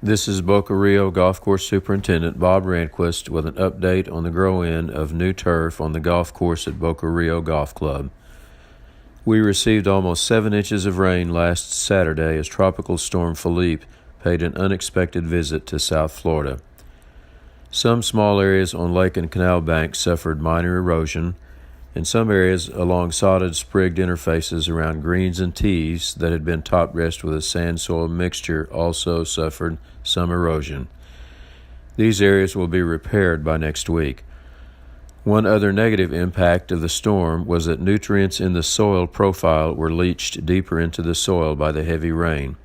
This is Boca Rio Golf Course Superintendent Bob Randquist with an update on the grow-in of new turf on the golf course at Boca Rio Golf Club. We received almost 7 inches of rain last Saturday as Tropical Storm Felipe paid an unexpected visit to South Florida. Some small areas on lake and canal banks suffered minor erosion, and some areas along sodded, sprigged interfaces around greens and tees that had been top-dressed with a sand-soil mixture also suffered some erosion. These areas will be repaired by next week. One other negative impact of the storm was that nutrients in the soil profile were leached deeper into the soil by the heavy rain.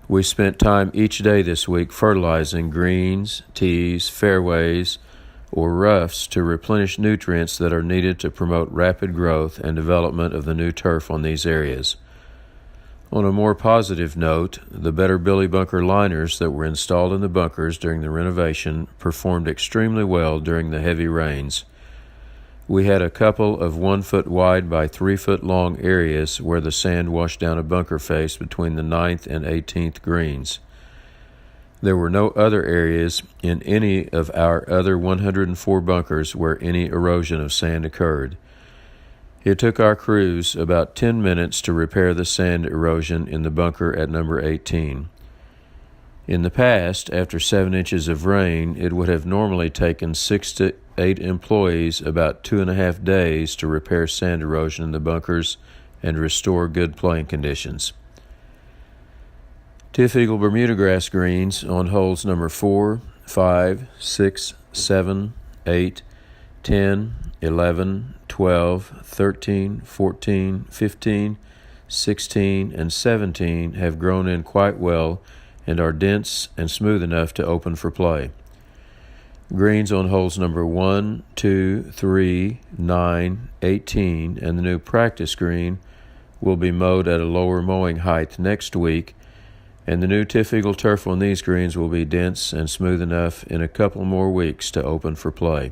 We spent time each day this week fertilizing greens, tees, fairways, or roughs to replenish nutrients that are needed to promote rapid growth and development of the new turf on these areas. On a more positive note, the Better Billy bunker liners that were installed in the bunkers during the renovation performed extremely well during the heavy rains. We had a couple of 1 foot wide by 3 foot long areas where the sand washed down a bunker face between the 9th and 18th greens. There were no other areas in any of our other 104 bunkers where any erosion of sand occurred. It took our crews about 10 minutes to repair the sand erosion in the bunker at number 18. In the past, after 7 inches of rain, it would have normally taken 6 to 8 employees about 2.5 days to repair sand erosion in the bunkers and restore good playing conditions. Tiff Eagle Bermuda grass greens on holes number 4, 5, 6, 7, 8, 10, 11, 12, 13, 14, 15, 16, and 17 have grown in quite well and are dense and smooth enough to open for play. Greens on holes number 1, 2, 3, 9, 18, and the new practice green will be mowed at a lower mowing height next week, and the new Tiff Eagle turf on these greens will be dense and smooth enough in a couple more weeks to open for play.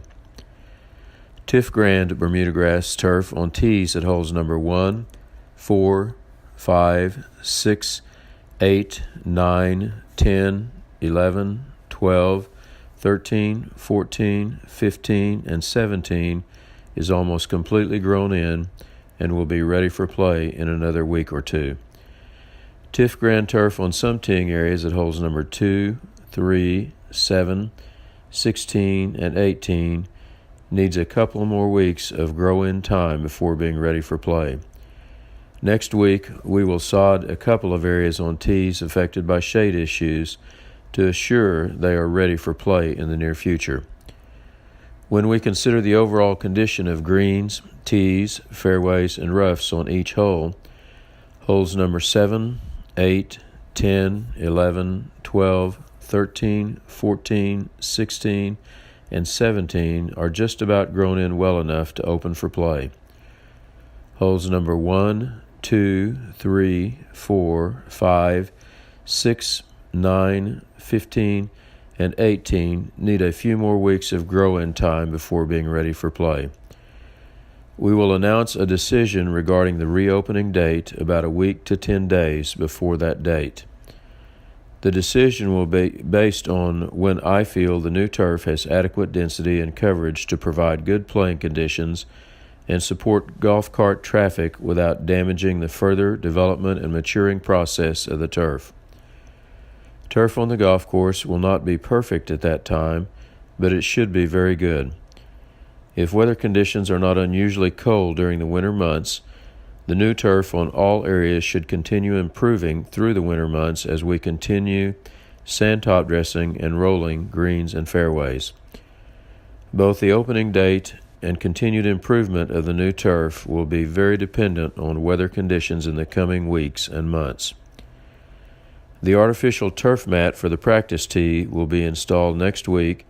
Tiff Grand Bermuda grass turf on tees at holes number 1, 4, 5, 6, 8, 9, 10, 11, 12, 13, 14, 15, and 17 is almost completely grown in and will be ready for play in another week or two. Tiff Grand turf on some teeing areas at holes number 2, 3, 7, 16, and 18 needs a couple more weeks of grow-in time before being ready for play. Next week, we will sod a couple of areas on tees affected by shade issues to assure they are ready for play in the near future. When we consider the overall condition of greens, tees, fairways, and roughs on each hole, holes number 7, 8, 10, 11, 12, 13, 14, 16, and 17 are just about grown in well enough to open for play. Holes number 1, 2, 3, 4, 5, 6, 9, 15, and 18 need a few more weeks of grow-in time before being ready for play. We will announce a decision regarding the reopening date about a week to 10 days before that date. The decision will be based on when I feel the new turf has adequate density and coverage to provide good playing conditions and support golf cart traffic without damaging the further development and maturing process of the turf. Turf on the golf course will not be perfect at that time, but it should be very good. If weather conditions are not unusually cold during the winter months, the new turf on all areas should continue improving through the winter months as we continue sand top dressing and rolling greens and fairways. Both the opening date and continued improvement of the new turf will be very dependent on weather conditions in the coming weeks and months. The artificial turf mat for the practice tee will be installed next week,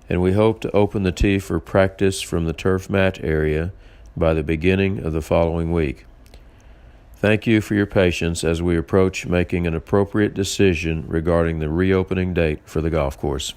and we hope to open the tee for practice from the turf mat area by the beginning of the following week. Thank you for your patience as we approach making an appropriate decision regarding the reopening date for the golf course.